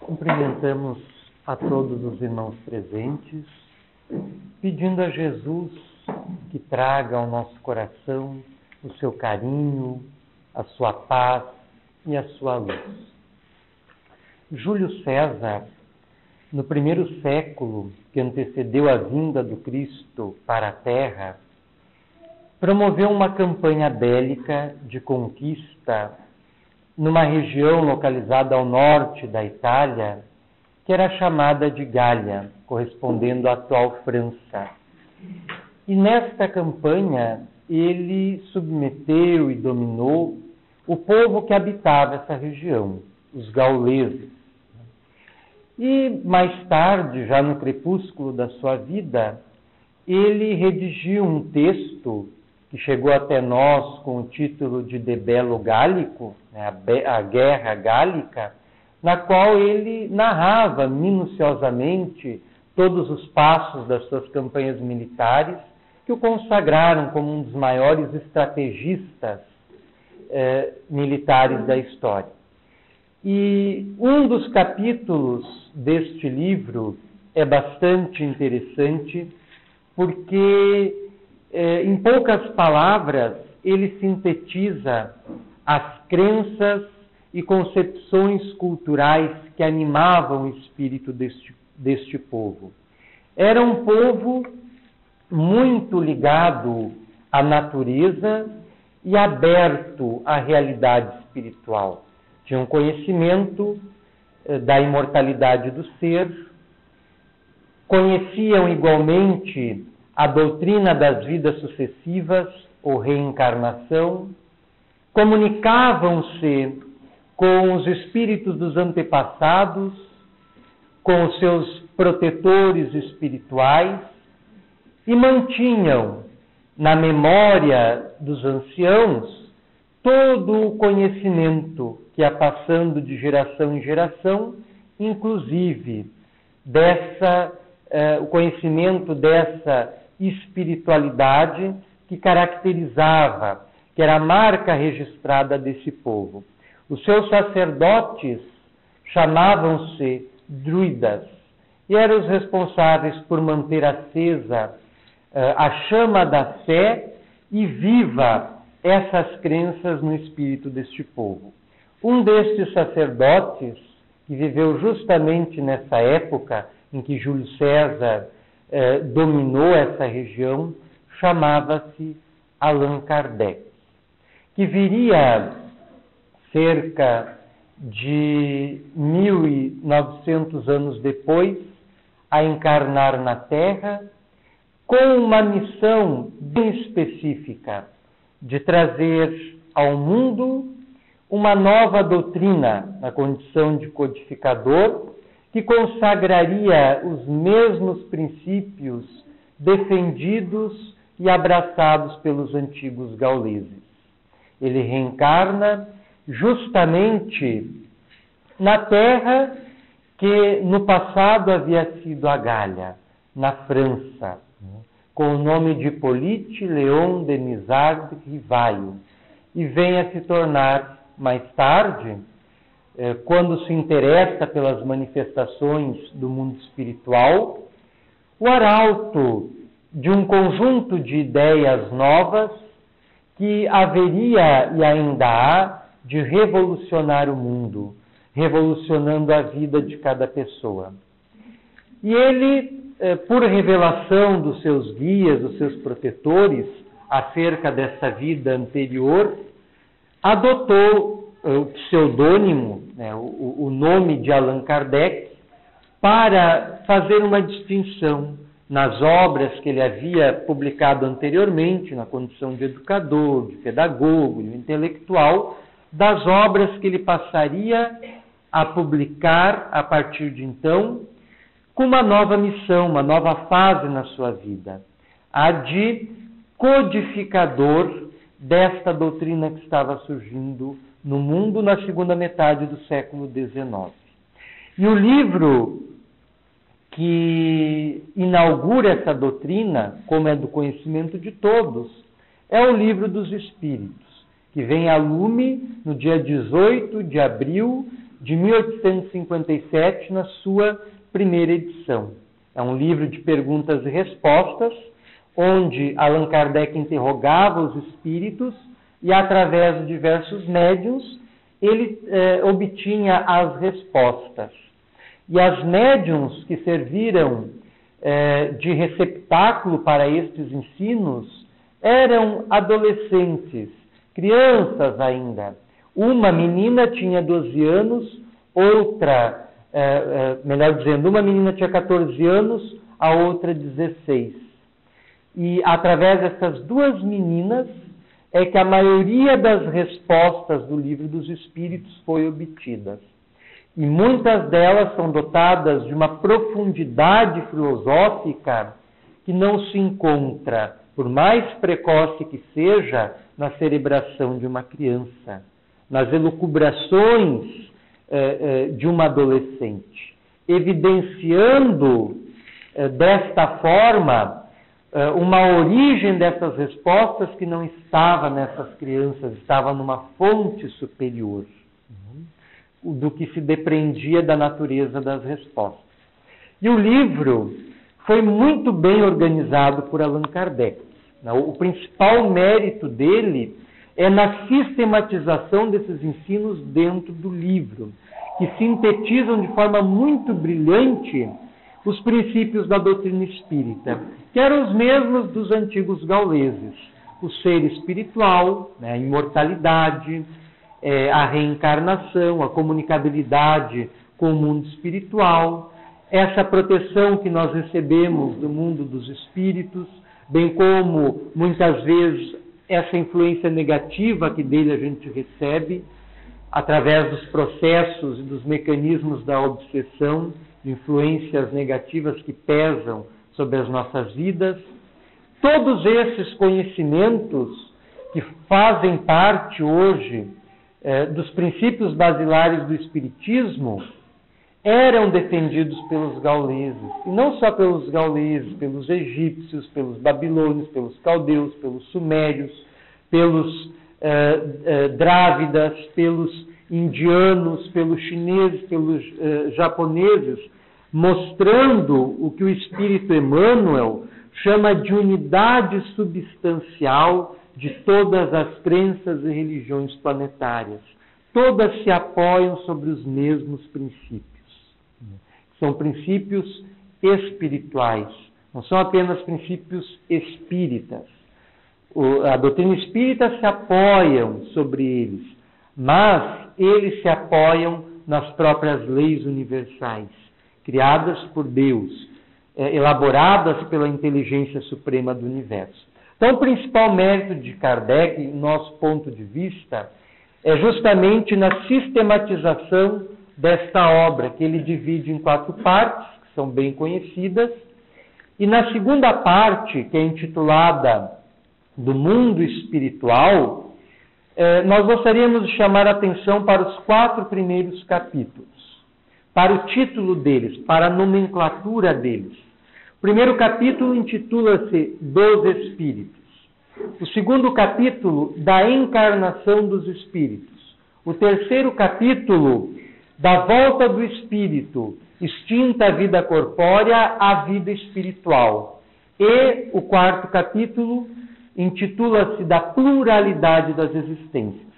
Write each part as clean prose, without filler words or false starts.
Cumprimentamos a todos os irmãos presentes, pedindo a Jesus que traga ao nosso coração o seu carinho, a sua paz e a sua luz. Júlio César, no primeiro século que antecedeu a vinda do Cristo para a Terra, promoveu uma campanha bélica de conquista numa região localizada ao norte da Itália, que era chamada de Gália, correspondendo à atual França. E nesta campanha ele submeteu e dominou o povo que habitava essa região, os gauleses. E mais tarde, já no crepúsculo da sua vida, ele redigiu um texto que chegou até nós com o título de De Bello Gallico, a Guerra Gálica, na qual ele narrava minuciosamente todos os passos das suas campanhas militares, que o consagraram como um dos maiores estrategistas militares da história. E um dos capítulos deste livro é bastante interessante, porque em poucas palavras, ele sintetiza as crenças e concepções culturais que animavam o espírito deste povo. Era um povo muito ligado à natureza e aberto à realidade espiritual. Tinha um conhecimento da imortalidade do ser, conheciam igualmente a doutrina das vidas sucessivas ou reencarnação, comunicavam-se com os espíritos dos antepassados, com os seus protetores espirituais e mantinham na memória dos anciãos todo o conhecimento que ia passando de geração em geração, inclusive o conhecimento dessa espiritualidade que caracterizava, que era a marca registrada desse povo. Os seus sacerdotes chamavam-se druidas e eram os responsáveis por manter acesa a chama da fé e viva essas crenças no espírito deste povo. Um destes sacerdotes, que viveu justamente nessa época em que Júlio César dominou essa região, chamava-se Allan Kardec, que viria cerca de 1900 anos depois a encarnar na Terra com uma missão bem específica de trazer ao mundo uma nova doutrina na condição de codificador, que consagraria os mesmos princípios defendidos e abraçados pelos antigos gauleses. Ele reencarna justamente na terra que no passado havia sido a Gália, na França, com o nome de Hippolyte Léon Denisard Rivaio, e vem a se tornar, mais tarde, quando se interessa pelas manifestações do mundo espiritual, o arauto de um conjunto de ideias novas que haveria e ainda há de revolucionar o mundo, revolucionando a vida de cada pessoa. E ele, por revelação dos seus guias, dos seus protetores, acerca dessa vida anterior, adotou o pseudônimo, o nome de Allan Kardec, para fazer uma distinção nas obras que ele havia publicado anteriormente, na condição de educador, de pedagogo, de intelectual, das obras que ele passaria a publicar a partir de então, com uma nova missão, uma nova fase na sua vida, a de codificador desta doutrina que estava surgindo no mundo na segunda metade do século XIX. E o livro que inaugura essa doutrina, como é do conhecimento de todos, é o Livro dos Espíritos, que vem a lume no dia 18 de abril de 1857, na sua primeira edição. É um livro de perguntas e respostas, onde Allan Kardec interrogava os espíritos e, através de diversos médiuns, ele obtinha as respostas. E as médiuns que serviram de receptáculo para estes ensinos eram adolescentes, crianças ainda. Uma menina tinha 12 anos, outra, melhor dizendo, uma menina tinha 14 anos, a outra 16. E através dessas duas meninas é que a maioria das respostas do Livro dos Espíritos foi obtida. E muitas delas são dotadas de uma profundidade filosófica que não se encontra, por mais precoce que seja, na cerebração de uma criança, nas elucubrações de uma adolescente, evidenciando desta forma uma origem dessas respostas que não estava nessas crianças, estava numa fonte superior do que se depreendia da natureza das respostas. E o livro foi muito bem organizado por Allan Kardec. O principal mérito dele é na sistematização desses ensinos dentro do livro, que sintetizam de forma muito brilhante os princípios da doutrina espírita, que eram os mesmos dos antigos gauleses: o ser espiritual, a imortalidade, a reencarnação, a comunicabilidade com o mundo espiritual, essa proteção que nós recebemos do mundo dos espíritos, bem como, muitas vezes, essa influência negativa que dele a gente recebe, através dos processos e dos mecanismos da obsessão, de influências negativas que pesam sobre as nossas vidas. Todos esses conhecimentos que fazem parte hoje dos princípios basilares do Espiritismo eram defendidos pelos gauleses, e não só pelos gauleses, pelos egípcios, pelos babilônios, pelos caldeus, pelos sumérios, pelos drávidas, pelos indianos, pelos chineses, pelos japoneses, mostrando o que o Espírito Emmanuel chama de unidade substancial de todas as crenças e religiões planetárias. Todas se apoiam sobre os mesmos princípios. São princípios espirituais, não são apenas princípios espíritas. A doutrina espírita se apoiam sobre eles, mas eles se apoiam nas próprias leis universais, criadas por Deus, elaboradas pela inteligência suprema do universo. Então, o principal mérito de Kardec, em nosso ponto de vista, é justamente na sistematização desta obra, que ele divide em 4 partes, que são bem conhecidas, e na segunda parte, que é intitulada Do Mundo Espiritual, nós gostaríamos de chamar a atenção para os 4 primeiros capítulos, para o título deles, para a nomenclatura deles. O primeiro capítulo intitula-se Dos Espíritos. O segundo capítulo, da encarnação dos espíritos. O terceiro capítulo, da volta do espírito, extinta a vida corpórea à vida espiritual. E o quarto capítulo intitula-se da pluralidade das existências.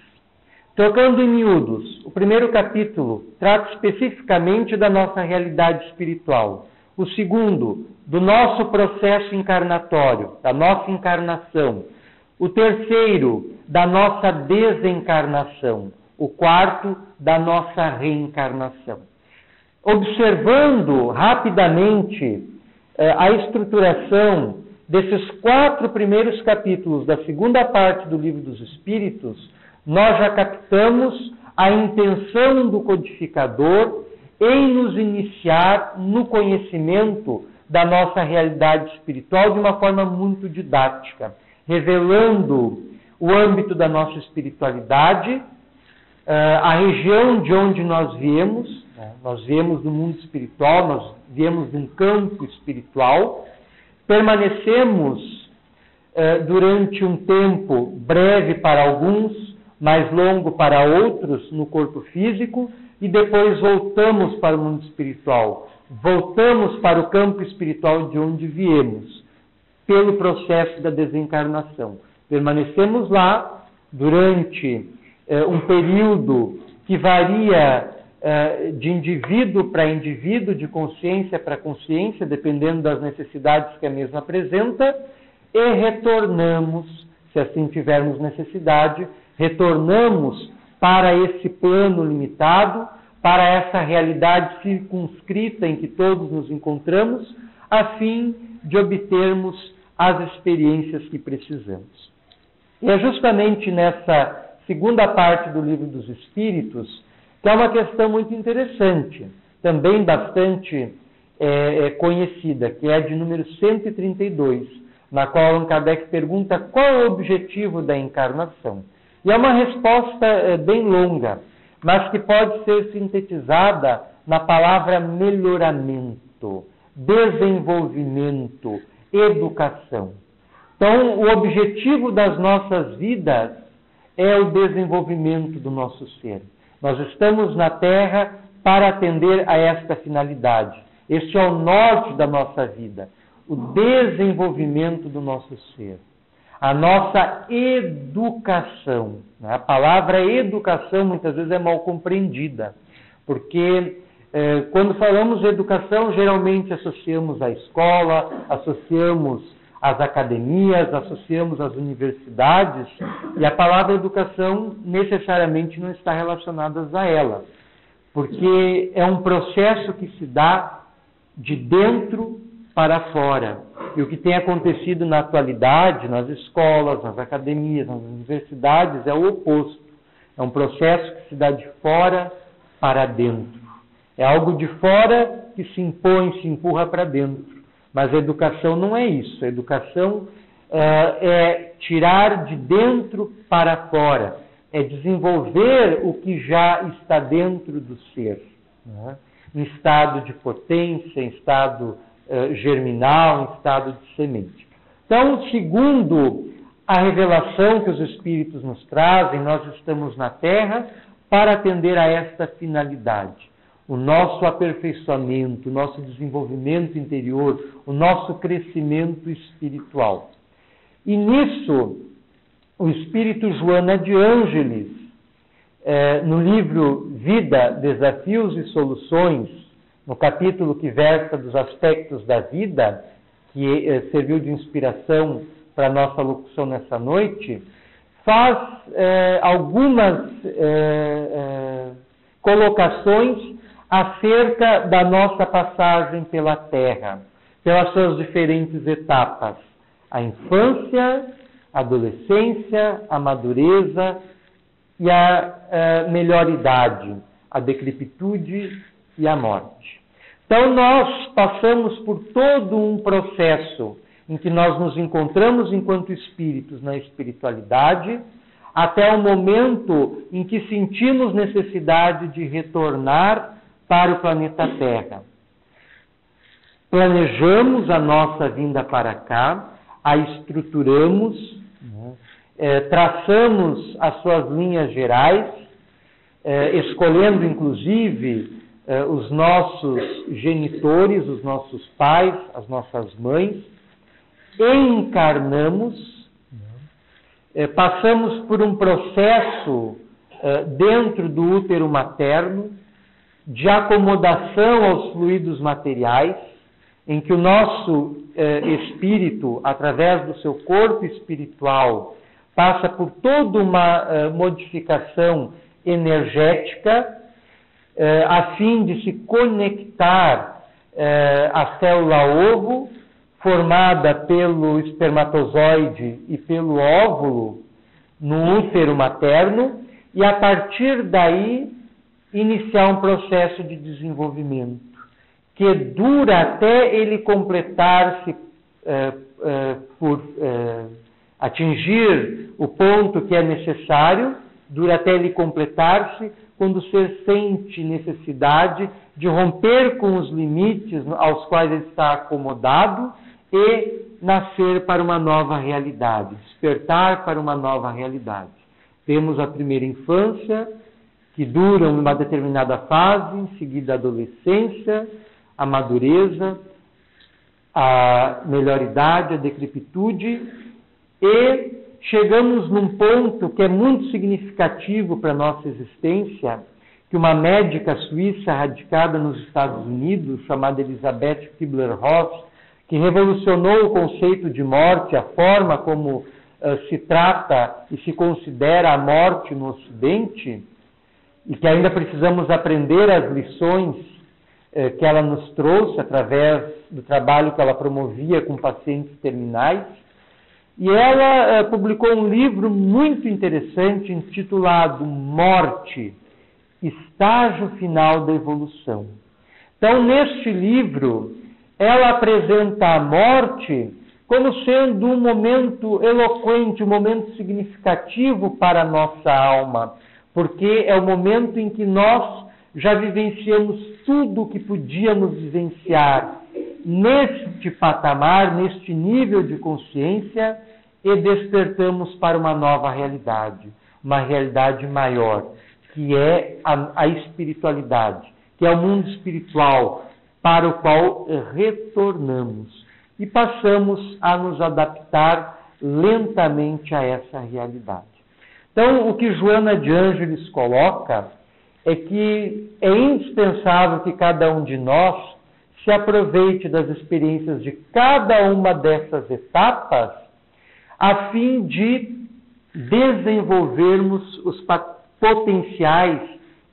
Trocando em miúdos, o primeiro capítulo trata especificamente da nossa realidade espiritual. O segundo, do nosso processo encarnatório, da nossa encarnação. O terceiro, da nossa desencarnação. O quarto, da nossa reencarnação. Observando rapidamente a estruturação desses 4 primeiros capítulos da segunda parte do Livro dos Espíritos, nós já captamos a intenção do codificador em nos iniciar no conhecimento da nossa realidade espiritual de uma forma muito didática, revelando o âmbito da nossa espiritualidade, a região de onde nós viemos. Nós viemos do mundo espiritual, nós viemos de um campo espiritual, permanecemos durante um tempo breve para alguns, mais longo para outros no corpo físico, e depois voltamos para o mundo espiritual, voltamos para o campo espiritual de onde viemos, pelo processo da desencarnação. Permanecemos lá durante um período que varia de indivíduo para indivíduo, de consciência para consciência, dependendo das necessidades que a mesma apresenta, e retornamos, se assim tivermos necessidade, retornamos para esse plano limitado, para essa realidade circunscrita em que todos nos encontramos, a fim de obtermos as experiências que precisamos. E é justamente nessa segunda parte do Livro dos Espíritos que é uma questão muito interessante, também bastante conhecida, que é a de número 132, na qual Allan Kardec pergunta qual é o objetivo da encarnação. E é uma resposta bem longa, mas que pode ser sintetizada na palavra melhoramento, desenvolvimento, educação. Então, o objetivo das nossas vidas é o desenvolvimento do nosso ser. Nós estamos na Terra para atender a esta finalidade. Este é o norte da nossa vida, o desenvolvimento do nosso ser. A nossa educação. A palavra educação muitas vezes é mal compreendida, porque quando falamos de educação, geralmente associamos a escola, associamos as academias, associamos as universidades, e a palavra educação necessariamente não está relacionada a ela, porque é um processo que se dá de dentro para fora. E o que tem acontecido na atualidade, nas escolas, nas academias, nas universidades, é o oposto. É um processo que se dá de fora para dentro. É algo de fora que se impõe, se empurra para dentro. Mas a educação não é isso. A educação é tirar de dentro para fora. É desenvolver o que já está dentro do ser. Né? Em estado de potência, em estado germinal, em estado de semente. Então, segundo a revelação que os Espíritos nos trazem, nós estamos na Terra para atender a esta finalidade. O nosso aperfeiçoamento, o nosso desenvolvimento interior, o nosso crescimento espiritual. E nisso, o Espírito Joana de Ângeles, no livro Vida, Desafios e Soluções, no capítulo que versa dos aspectos da vida, que serviu de inspiração para a nossa locução nessa noite, faz algumas colocações acerca da nossa passagem pela Terra, pelas suas diferentes etapas: a infância, a adolescência, a madureza e a melhor idade, a decrepitude e a morte. Então nós passamos por todo um processo em que nós nos encontramos enquanto espíritos na espiritualidade, até o momento em que sentimos necessidade de retornar para o planeta Terra. Planejamos a nossa vinda para cá, a estruturamos, traçamos as suas linhas gerais, escolhendo inclusive os nossos genitores, os nossos pais, as nossas mães, encarnamos, passamos por um processo dentro do útero materno de acomodação aos fluidos materiais, em que o nosso espírito, através do seu corpo espiritual, passa por toda uma modificação energética, a fim de se conectar à célula-ovo, formada pelo espermatozoide e pelo óvulo, no útero materno, e a partir daí iniciar um processo de desenvolvimento, que dura até ele completar-se, por atingir o ponto que é necessário, dura até ele completar-se, quando o ser sente necessidade de romper com os limites aos quais ele está acomodado e nascer para uma nova realidade, despertar para uma nova realidade. Temos a primeira infância, que duram uma determinada fase, em seguida a adolescência, a madureza, a melhor idade, a decrepitude, e chegamos num ponto que é muito significativo para a nossa existência, que uma médica suíça radicada nos Estados Unidos, chamada Elisabeth Kübler-Ross, que revolucionou o conceito de morte, a forma como se trata e se considera a morte no Ocidente, e que ainda precisamos aprender as lições que ela nos trouxe através do trabalho que ela promovia com pacientes terminais. E ela publicou um livro muito interessante intitulado Morte, Estágio Final da Evolução. Então, neste livro, ela apresenta a morte como sendo um momento eloquente, um momento significativo para a nossa alma, porque é o momento em que nós já vivenciamos tudo o que podíamos vivenciar neste patamar, neste nível de consciência, e despertamos para uma nova realidade, uma realidade maior, que é a espiritualidade, que é o mundo espiritual para o qual retornamos e passamos a nos adaptar lentamente a essa realidade. Então, o que Joana de Ângeles coloca é que é indispensável que cada um de nós se aproveite das experiências de cada uma dessas etapas a fim de desenvolvermos os potenciais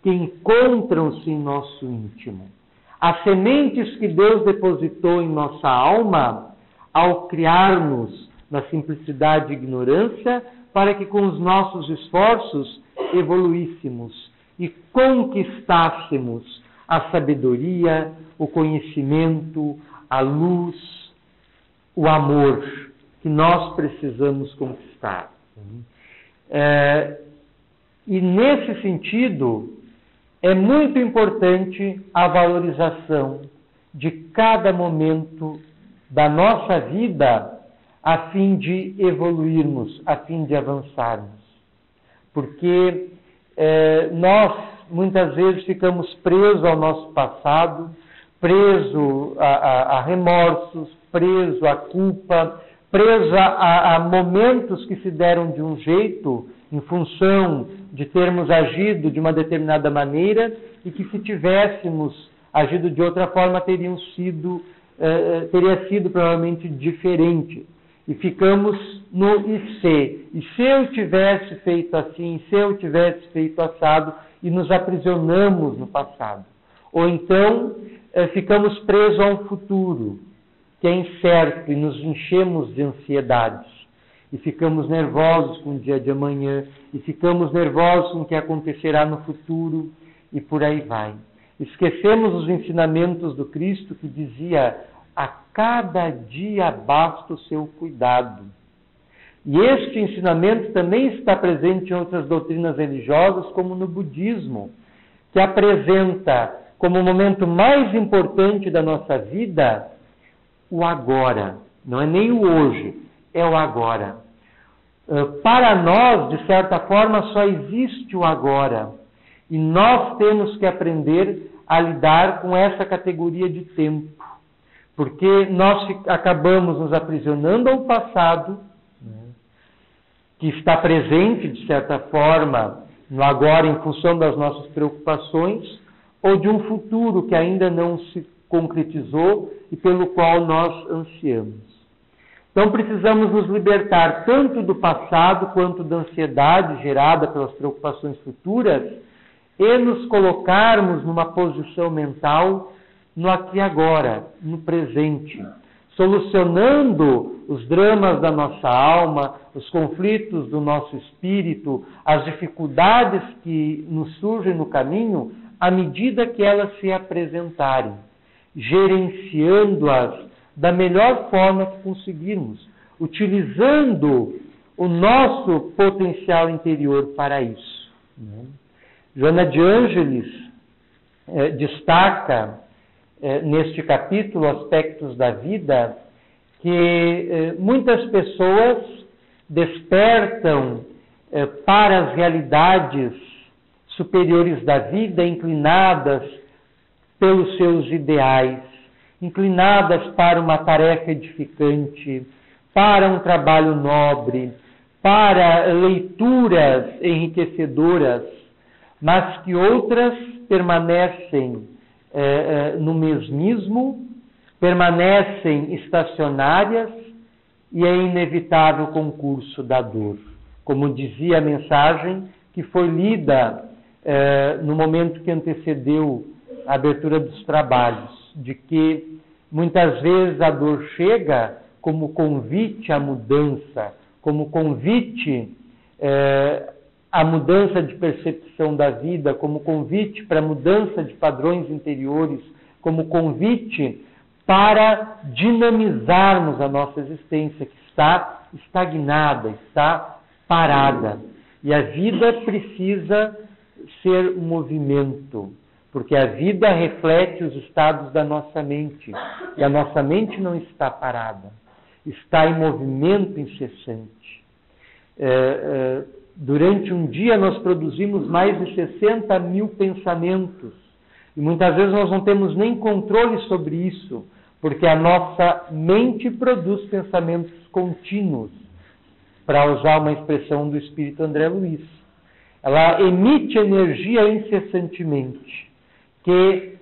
que encontram-se em nosso íntimo. As sementes que Deus depositou em nossa alma ao criar-nos na simplicidade e ignorância, para que com os nossos esforços evoluíssemos e conquistássemos a sabedoria, o conhecimento, a luz, o amor que nós precisamos conquistar. E nesse sentido, é muito importante a valorização de cada momento da nossa vida a fim de evoluirmos, a fim de avançarmos. Porque nós, muitas vezes, ficamos presos ao nosso passado, presos a remorsos, presos à culpa, presos a momentos que se deram de um jeito em função de termos agido de uma determinada maneira e que, se tivéssemos agido de outra forma, teria sido provavelmente diferente. E ficamos no e se. E se eu tivesse feito assim, se eu tivesse feito assado, e nos aprisionamos no passado. Ou então, ficamos presos a um futuro que é incerto e nos enchemos de ansiedades. E ficamos nervosos com o dia de amanhã, e ficamos nervosos com o que acontecerá no futuro, e por aí vai. Esquecemos os ensinamentos do Cristo que dizia: a cada dia basta o seu cuidado. E este ensinamento também está presente em outras doutrinas religiosas, como no budismo, que apresenta como o momento mais importante da nossa vida o agora. Não é nem o hoje, é o agora. Para nós, de certa forma, só existe o agora. E nós temos que aprender a lidar com essa categoria de tempo. Porque nós acabamos nos aprisionando ao passado, que está presente, de certa forma, no agora, em função das nossas preocupações, ou de um futuro que ainda não se concretizou e pelo qual nós ansiamos. Então precisamos nos libertar tanto do passado quanto da ansiedade gerada pelas preocupações futuras e nos colocarmos numa posição mental no aqui e agora, no presente, solucionando os dramas da nossa alma, os conflitos do nosso espírito, as dificuldades que nos surgem no caminho, à medida que elas se apresentarem, gerenciando-as da melhor forma que conseguirmos, utilizando o nosso potencial interior para isso. Joana de Ângeles destaca neste capítulo, Aspectos da Vida, que muitas pessoas despertam para as realidades superiores da vida, inclinadas pelos seus ideais, inclinadas para uma tarefa edificante, para um trabalho nobre, para leituras enriquecedoras, mas que outras permanecem no mesmismo, permanecem estacionárias e é inevitável o concurso da dor. Como dizia a mensagem que foi lida no momento que antecedeu a abertura dos trabalhos, de que muitas vezes a dor chega como convite à mudança, como convite à mudança de percepção da vida, como convite para a mudança de padrões interiores, como convite para dinamizarmos a nossa existência, que está estagnada, está parada. E a vida precisa ser um movimento, porque a vida reflete os estados da nossa mente, e a nossa mente não está parada, está em movimento incessante. Durante um dia nós produzimos mais de 60 mil pensamentos, e muitas vezes nós não temos nem controle sobre isso, porque a nossa mente produz pensamentos contínuos, para usar uma expressão do espírito André Luiz. Ela emite energia incessantemente, que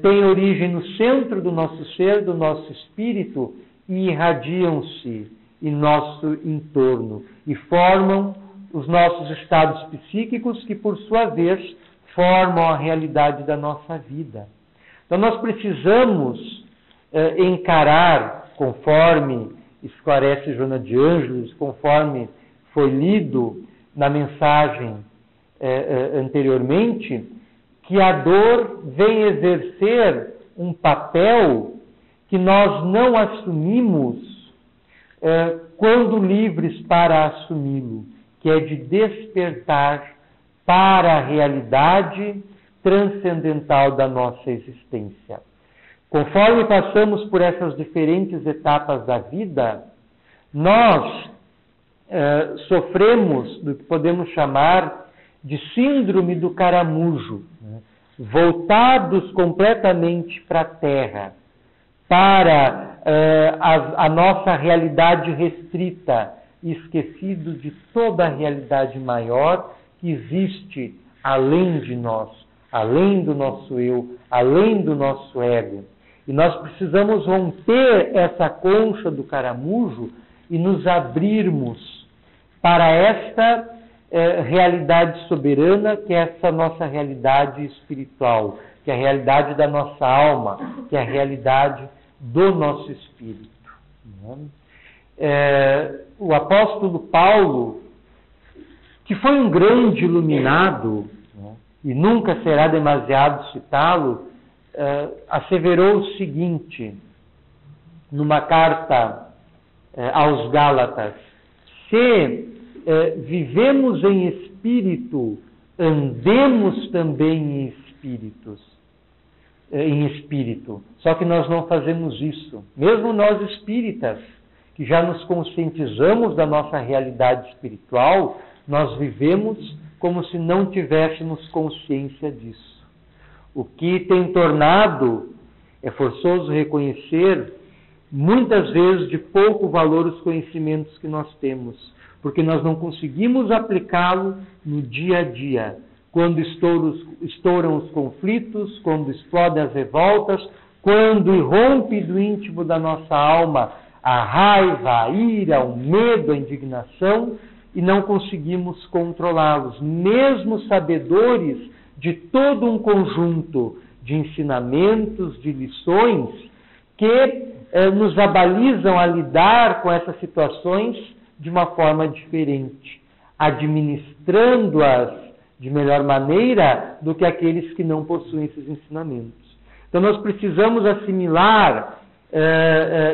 tem origem no centro do nosso ser, do nosso espírito, e irradiam-se em nosso entorno, e formam os nossos estados psíquicos, que por sua vez formam a realidade da nossa vida. Então nós precisamos encarar, conforme esclarece Joana de Ângeles, conforme foi lido na mensagem anteriormente, que a dor vem exercer um papel que nós não assumimos quando livres para assumi-lo, que é de despertar para a realidade transcendental da nossa existência. Conforme passamos por essas diferentes etapas da vida, nós sofremos do que podemos chamar de síndrome do caramujo, né? Voltados completamente para a Terra, para a nossa realidade restrita, e esquecidos de toda a realidade maior que existe além de nós, além do nosso eu, além do nosso ego. E nós precisamos romper essa concha do caramujo e nos abrirmos para esta realidade soberana, que é essa nossa realidade espiritual, que é a realidade da nossa alma, que é a realidade do nosso espírito. O apóstolo Paulo, que foi um grande iluminado, e nunca será demasiado citá-lo, asseverou o seguinte, numa carta aos Gálatas: se vivemos em espírito, andemos também em espírito. Só que nós não fazemos isso. Mesmo nós espíritas, que já nos conscientizamos da nossa realidade espiritual, nós vivemos como se não tivéssemos consciência disso. O que tem tornado, é forçoso reconhecer, muitas vezes de pouco valor os conhecimentos que nós temos, porque nós não conseguimos aplicá-lo no dia a dia. Quando estouram os conflitos, quando explodem as revoltas, quando irrompe do íntimo da nossa alma a raiva, a ira, o medo, a indignação, e não conseguimos controlá-los, mesmo sabedores de todo um conjunto de ensinamentos, de lições, que nos abalizam a lidar com essas situações de uma forma diferente, administrando-as de melhor maneira do que aqueles que não possuem esses ensinamentos. Então nós precisamos assimilar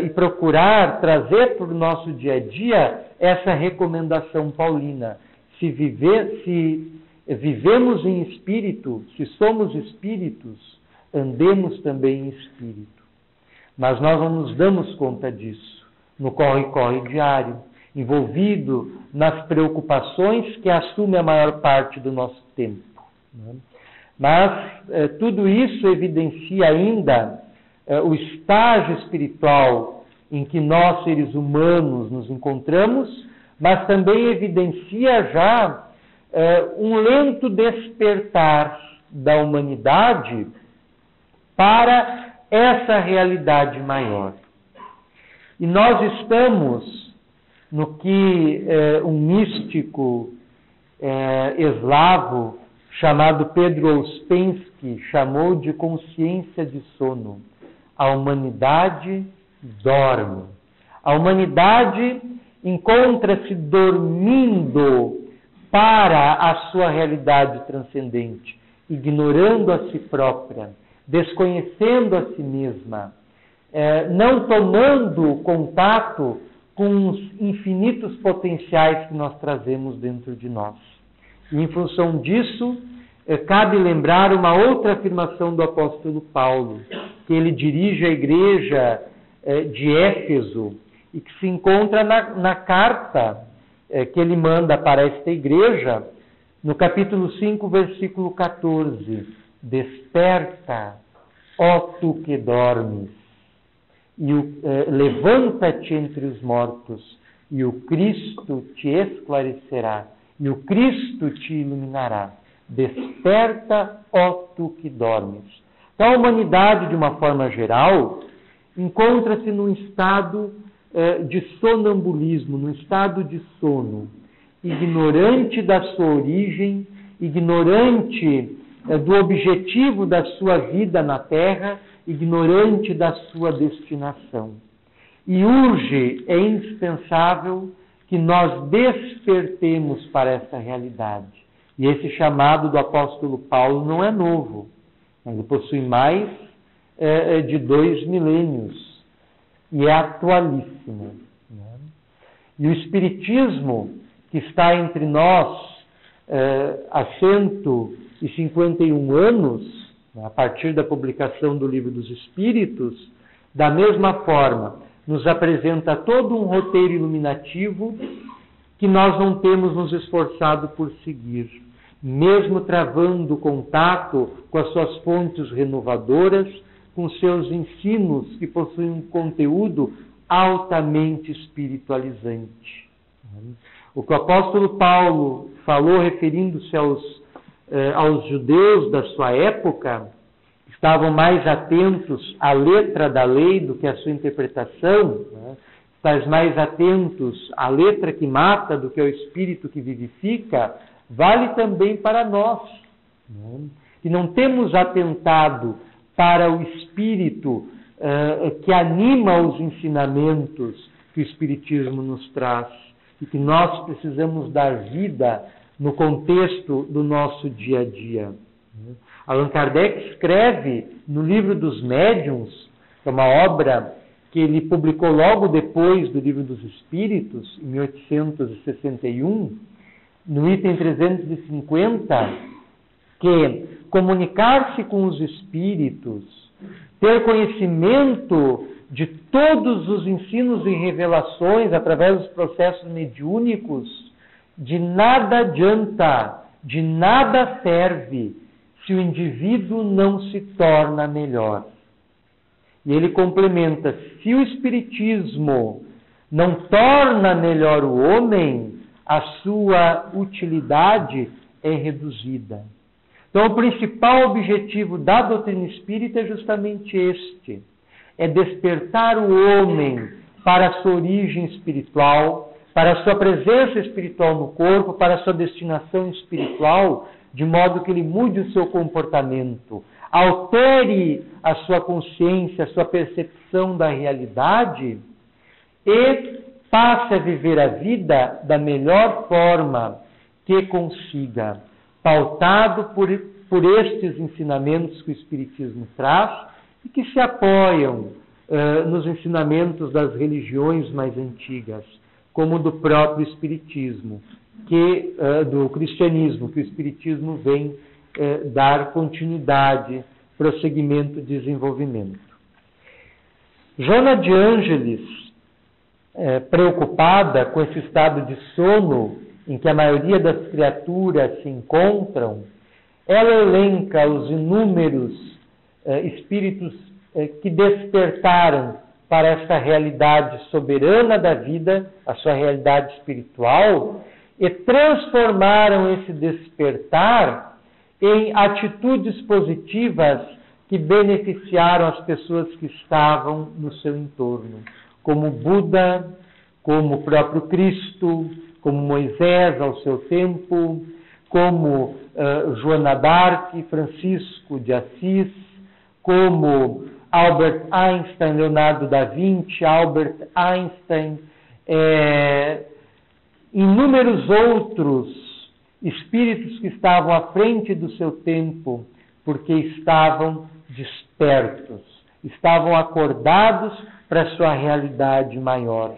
e procurar trazer para o nosso dia a dia essa recomendação paulina. Se vivemos em espírito, se somos espíritos, andemos também em espírito. Mas nós não nos damos conta disso, no corre-corre diário, envolvido nas preocupações que assumem a maior parte do nosso tempo. né? Mas tudo isso evidencia ainda o estágio espiritual em que nós, seres humanos, nos encontramos, mas também evidencia já um lento despertar da humanidade para essa realidade maior. E nós estamos no que um místico eslavo chamado Pedro Ouspensky chamou de consciência de sono. A humanidade dorme. A humanidade encontra-se dormindo para a sua realidade transcendente, ignorando a si própria, desconhecendo a si mesma, não tomando contato com os infinitos potenciais que nós trazemos dentro de nós. E em função disso, cabe lembrar uma outra afirmação do apóstolo Paulo, que ele dirige à igreja de Éfeso e que se encontra na carta que ele manda para esta igreja, no capítulo 5, versículo 14. Desperta, ó tu que dormes, e levanta-te entre os mortos, e o Cristo te esclarecerá, e o Cristo te iluminará. Desperta, ó tu que dormes. Então, a humanidade, de uma forma geral, encontra-se num estado de sonambulismo, num estado de sono, ignorante da sua origem, ignorante do objetivo da sua vida na Terra, ignorante da sua destinação. E urge, é indispensável que nós despertemos para essa realidade. E esse chamado do apóstolo Paulo não é novo. Ele possui mais de 2 milênios e é atualíssimo, né? E o Espiritismo, que está entre nós há 151 anos, a partir da publicação do Livro dos Espíritos, da mesma forma, nos apresenta todo um roteiro iluminativo que nós não temos nos esforçado por seguir, mesmo travando contato com as suas fontes renovadoras, com seus ensinos que possuem um conteúdo altamente espiritualizante. O que o apóstolo Paulo falou, referindo-se aos judeus da sua época, que estavam mais atentos à letra da lei do que à sua interpretação, né? Estais mais atentos à letra que mata do que ao espírito que vivifica, vale também para nós, né? Que não temos atentado para o espírito que anima os ensinamentos que o Espiritismo nos traz e que nós precisamos dar vida no contexto do nosso dia a dia. Allan Kardec escreve no Livro dos Médiuns, que é uma obra que ele publicou logo depois do Livro dos Espíritos, em 1861, no item 350, que comunicar-se com os espíritos, ter conhecimento de todos os ensinos e revelações através dos processos mediúnicos, de nada adianta, de nada serve se o indivíduo não se torna melhor. E ele complementa: se o Espiritismo não torna melhor o homem, a sua utilidade é reduzida. Então, o principal objetivo da doutrina espírita é justamente este: é despertar o homem para a sua origem espiritual, para a sua presença espiritual no corpo, para a sua destinação espiritual, de modo que ele mude o seu comportamento, altere a sua consciência, a sua percepção da realidade e passe a viver a vida da melhor forma que consiga, pautado por estes ensinamentos que o Espiritismo traz e que se apoiam nos ensinamentos das religiões mais antigas, como do próprio Espiritismo, do cristianismo, que o Espiritismo vem dar continuidade, prosseguimento e desenvolvimento. Joana de Ângeles, preocupada com esse estado de sono em que a maioria das criaturas se encontram, ela elenca os inúmeros espíritos que despertaram para esta realidade soberana da vida, a sua realidade espiritual, e transformaram esse despertar em atitudes positivas que beneficiaram as pessoas que estavam no seu entorno, como Buda, como o próprio Cristo, como Moisés ao seu tempo, como Joana d'Arc, Francisco de Assis, como Albert Einstein, Leonardo da Vinci, Albert Einstein, inúmeros outros espíritos que estavam à frente do seu tempo, porque estavam despertos, estavam acordados para a sua realidade maior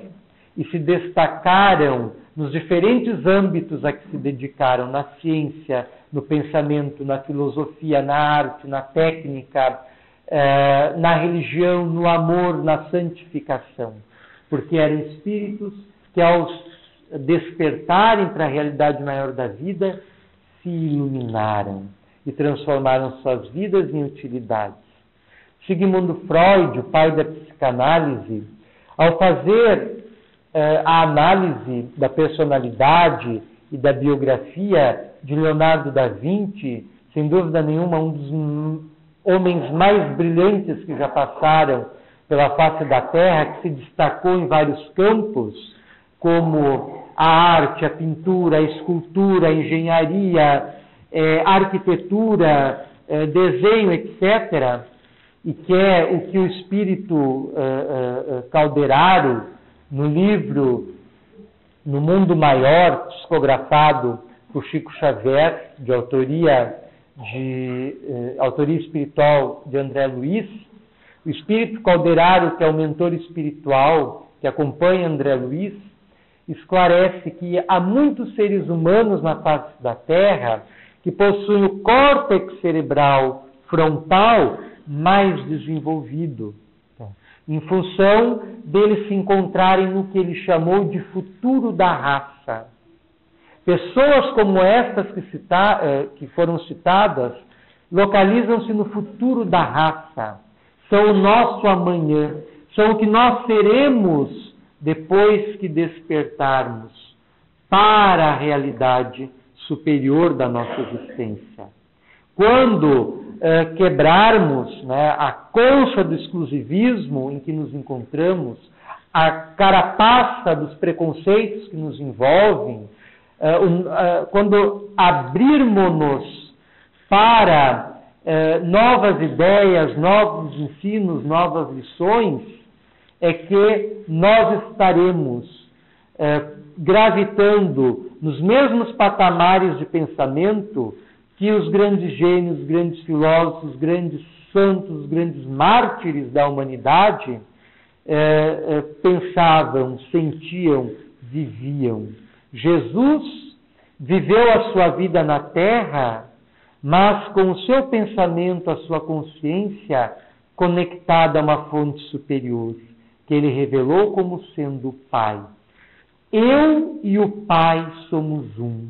e se destacaram nos diferentes âmbitos a que se dedicaram, na ciência, no pensamento, na filosofia, na arte, na técnica, na religião, no amor, na santificação, porque eram espíritos que ao despertarem para a realidade maior da vida, se iluminaram e transformaram suas vidas em utilidades. Sigmund Freud, o pai da psicanálise, ao fazer a análise da personalidade e da biografia de Leonardo da Vinci, sem dúvida nenhuma um dos homens mais brilhantes que já passaram pela face da Terra, que se destacou em vários campos, como a arte, a pintura, a escultura, a engenharia, a arquitetura, desenho, etc., e que é o que o espírito Calderaro, no livro No Mundo Maior, psicografado por Chico Xavier, de autoria espiritual de André Luiz, o espírito Calderaro, que é o mentor espiritual que acompanha André Luiz, esclarece que há muitos seres humanos na face da Terra que possuem o córtex cerebral frontal mais desenvolvido, em função deles se encontrarem no que ele chamou de futuro da raça. Pessoas como estas que foram citadas localizam-se no futuro da raça, são o nosso amanhã, são o que nós seremos depois que despertarmos para a realidade superior da nossa existência. Quando quebrarmos a concha do exclusivismo em que nos encontramos, a carapaça dos preconceitos que nos envolvem, quando abrirmos-nos para novas ideias, novos ensinos, novas lições, é que nós estaremos gravitando nos mesmos patamares de pensamento que os grandes gênios, grandes filósofos, grandes santos, grandes mártires da humanidade pensavam, sentiam, viviam. Jesus viveu a sua vida na Terra, mas com o seu pensamento, a sua consciência conectada a uma fonte superior, que ele revelou como sendo o Pai. Eu e o Pai somos um.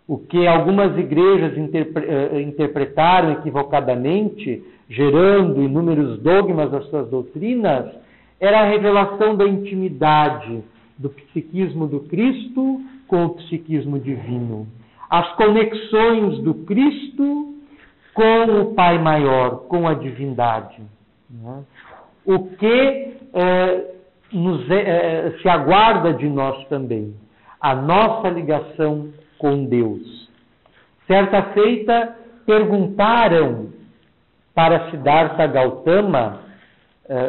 O que algumas igrejas interpretaram equivocadamente, gerando inúmeros dogmas às suas doutrinas, era a revelação da intimidade do psiquismo do Cristo com o psiquismo divino. As conexões do Cristo com o Pai Maior, com a divindade. O que se aguarda de nós também, a nossa ligação com Deus. Certa feita, perguntaram para Siddhartha Gautama,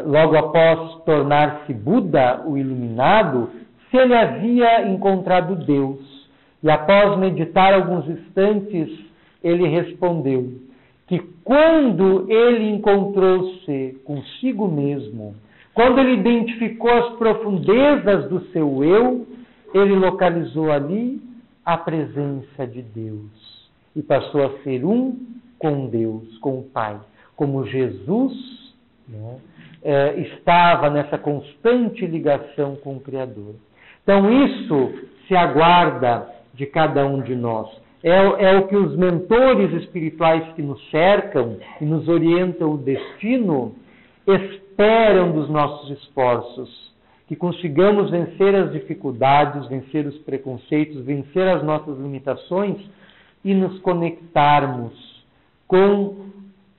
logo após tornar-se Buda, o iluminado, se ele havia encontrado Deus. E após meditar alguns instantes, ele respondeu que quando ele encontrou-se consigo mesmo, quando ele identificou as profundezas do seu eu, ele localizou ali a presença de Deus e passou a ser um com Deus, com o Pai. Como Jesus estava nessa constante ligação com o Criador. Então isso se aguarda de cada um de nós. é o que os mentores espirituais que nos cercam e nos orientam o destino esperam dos nossos esforços. Que consigamos vencer as dificuldades, vencer os preconceitos, vencer as nossas limitações e nos conectarmos com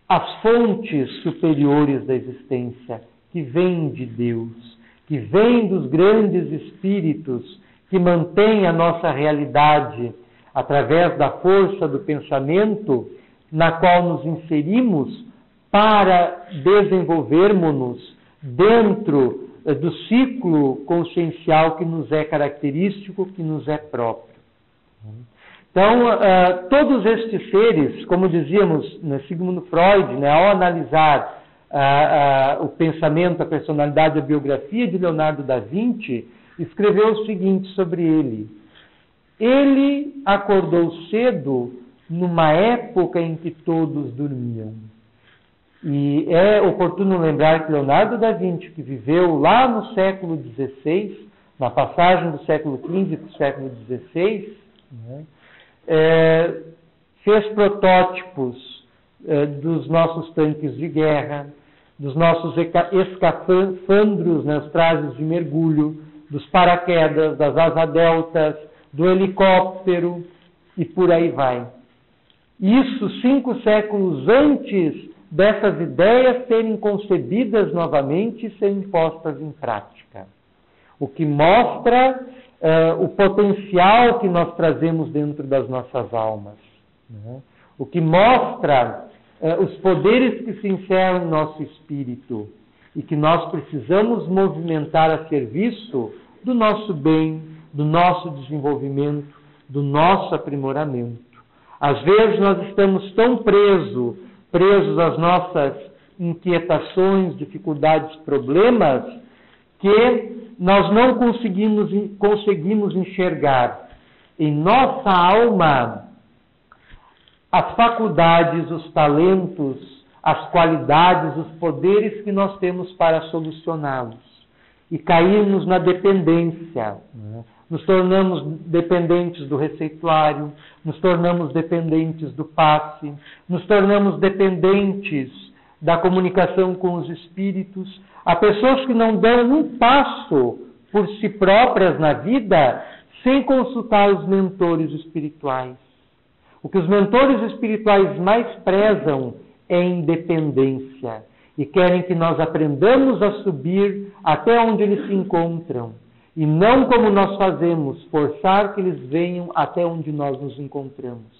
as fontes superiores da existência, que vêm de Deus, que vêm dos grandes espíritos que mantêm a nossa realidade através da força do pensamento na qual nos inserimos para desenvolvermos-nos dentro do ciclo consciencial que nos é característico, que nos é próprio. Então, todos estes seres, como dizíamos, Sigmund Freud, ao analisar o pensamento, a personalidade, a biografia de Leonardo da Vinci, escreveu o seguinte sobre ele: ele acordou cedo numa época em que todos dormiam. E é oportuno lembrar que Leonardo da Vinci, que viveu lá no século XVI, na passagem do século XV para o século XVI, fez protótipos dos nossos tanques de guerra, dos nossos escafandros, os trajes de mergulho, dos paraquedas, das asas deltas, do helicóptero e por aí vai. Isso 5 séculos antes dessas ideias serem concebidas novamente e serem postas em prática. O que mostra o potencial que nós trazemos dentro das nossas almas. O que mostra os poderes que se encerram em nosso espírito e que nós precisamos movimentar a serviço do nosso bem, do nosso desenvolvimento, do nosso aprimoramento. Às vezes nós estamos tão presos às nossas inquietações, dificuldades, problemas, que nós não conseguimos enxergar em nossa alma as faculdades, os talentos, as qualidades, os poderes que nós temos para solucioná-los. E caímos na dependência. Nos tornamos dependentes do receituário, nos tornamos dependentes do passe, nos tornamos dependentes da comunicação com os espíritos. Há pessoas que não dão um passo por si próprias na vida sem consultar os mentores espirituais. O que os mentores espirituais mais prezam é a independência e querem que nós aprendamos a subir até onde eles se encontram. E não como nós fazemos, forçar que eles venham até onde nós nos encontramos.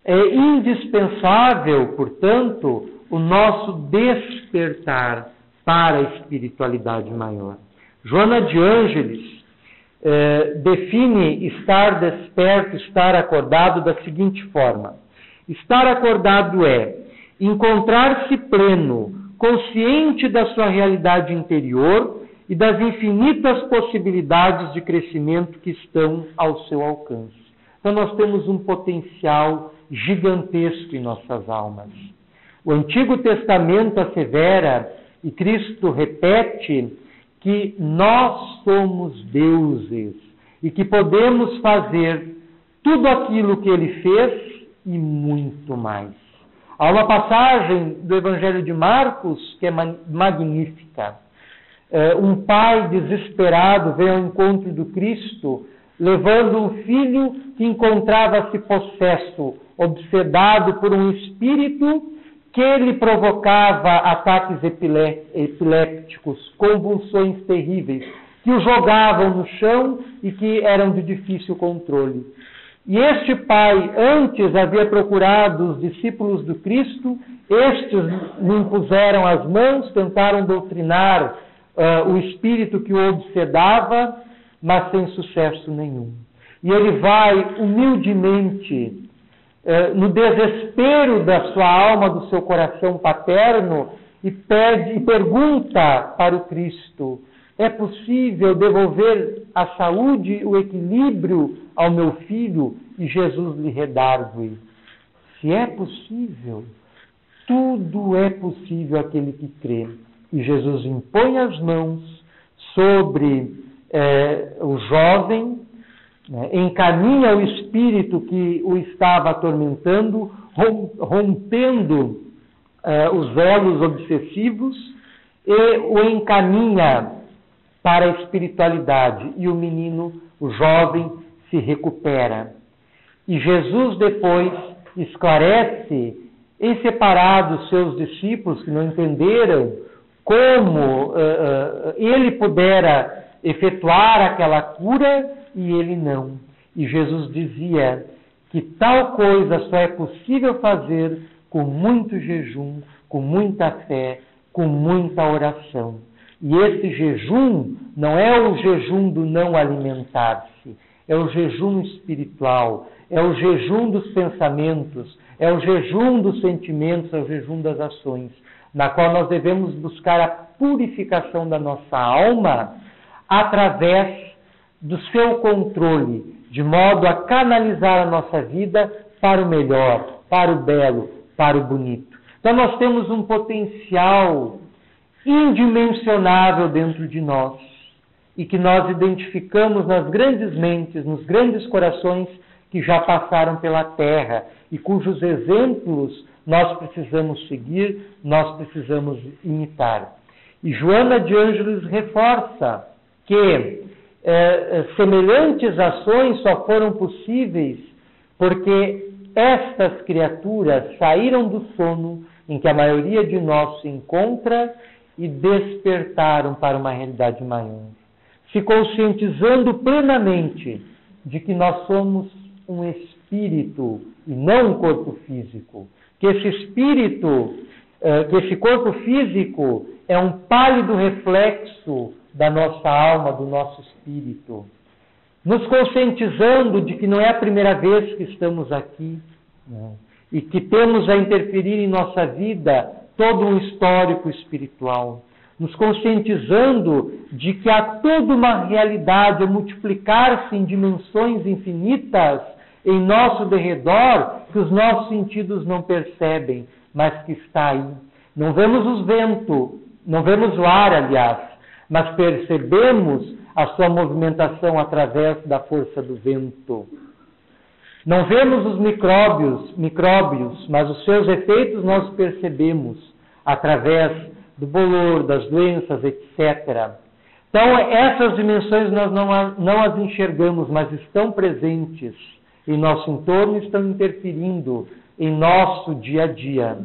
É indispensável, portanto, o nosso despertar para a espiritualidade maior. Joana de Ângeles define estar desperto, estar acordado da seguinte forma: estar acordado é encontrar-se pleno, consciente da sua realidade interior e das infinitas possibilidades de crescimento que estão ao seu alcance. Então nós temos um potencial gigantesco em nossas almas. O Antigo Testamento assevera, e Cristo repete, que nós somos deuses e que podemos fazer tudo aquilo que Ele fez e muito mais. Há uma passagem do Evangelho de Marcos que é magnífica. Um pai desesperado veio ao encontro do Cristo, levando um filho que encontrava-se possesso, obsedado por um espírito que lhe provocava ataques epilépticos, convulsões terríveis, que o jogavam no chão e que eram de difícil controle. E este pai antes havia procurado os discípulos do Cristo, estes lhe impuseram as mãos, tentaram doutrinar o espírito que o obsedava, mas sem sucesso nenhum. E ele vai humildemente, no desespero da sua alma, do seu coração paterno, e pergunta para o Cristo: é possível devolver a saúde, o equilíbrio ao meu filho? E Jesus lhe redargue: se é possível, tudo é possível àquele que crê. E Jesus impõe as mãos sobre o jovem, né? Encaminha o espírito que o estava atormentando, rompendo os elos obsessivos, e o encaminha para a espiritualidade. E o menino, o jovem, se recupera. E Jesus depois esclarece em separado os seus discípulos que não entenderam como ele pudera efetuar aquela cura e ele não. E Jesus dizia que tal coisa só é possível fazer com muito jejum, com muita fé, com muita oração. E esse jejum não é o jejum do não alimentar-se, é o jejum espiritual, é o jejum dos pensamentos, é o jejum dos sentimentos, é o jejum das ações, na qual nós devemos buscar a purificação da nossa alma através do seu controle, de modo a canalizar a nossa vida para o melhor, para o belo, para o bonito. Então nós temos um potencial indimensionável dentro de nós e que nós identificamos nas grandes mentes, nos grandes corações que já passaram pela terra e cujos exemplos nós precisamos seguir, nós precisamos imitar. E Joana de Ângeles reforça que semelhantes ações só foram possíveis porque estas criaturas saíram do sono em que a maioria de nós se encontra e despertaram para uma realidade maior, se conscientizando plenamente de que nós somos um espírito e não um corpo físico, que esse espírito, que esse corpo físico é um pálido reflexo da nossa alma, do nosso espírito, nos conscientizando de que não é a primeira vez que estamos aqui, né? E que temos a interferir em nossa vida todo um histórico espiritual, nos conscientizando de que há toda uma realidade a multiplicar-se em dimensões infinitas em nosso derredor, que os nossos sentidos não percebem, mas que está aí. Não vemos o vento, não vemos o ar, aliás, mas percebemos a sua movimentação através da força do vento. Não vemos os micróbios, mas os seus efeitos nós percebemos através do bolor, das doenças, etc. Então, essas dimensões nós não as enxergamos, mas estão presentes em nosso entorno e estão interferindo em nosso dia a dia.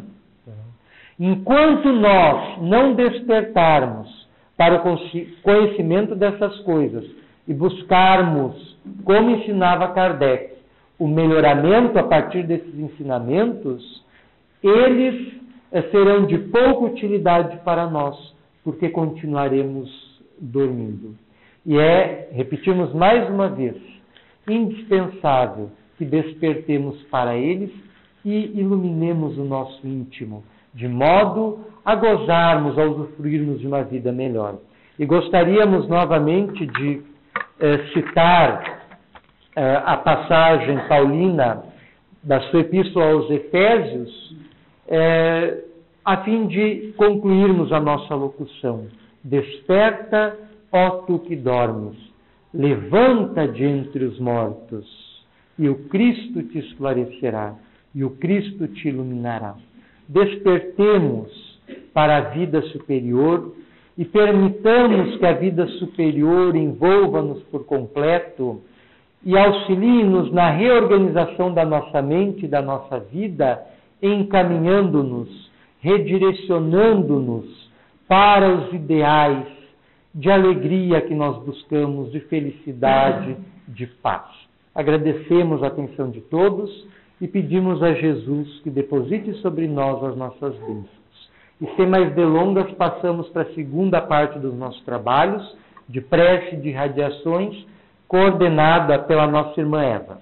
Enquanto nós não despertarmos para o conhecimento dessas coisas e buscarmos, como ensinava Kardec, o melhoramento a partir desses ensinamentos, eles serão de pouca utilidade para nós, porque continuaremos dormindo. E repetimos mais uma vez, indispensável que despertemos para eles e iluminemos o nosso íntimo, de modo a gozarmos, a usufruirmos de uma vida melhor. E gostaríamos novamente de citar a passagem paulina da sua epístola aos Efésios, a fim de concluirmos a nossa locução. Desperta, ó tu que dormes, levanta de entre os mortos, e o Cristo te esclarecerá, e o Cristo te iluminará. Despertemos para a vida superior e permitamos que a vida superior envolva-nos por completo e auxilie-nos na reorganização da nossa mente e da nossa vida, encaminhando-nos, redirecionando-nos para os ideais de alegria que nós buscamos, de felicidade, de paz. Agradecemos a atenção de todos e pedimos a Jesus que deposite sobre nós as nossas bênçãos. E sem mais delongas, passamos para a segunda parte dos nossos trabalhos, de prece e de radiações, coordenada pela nossa irmã Eva.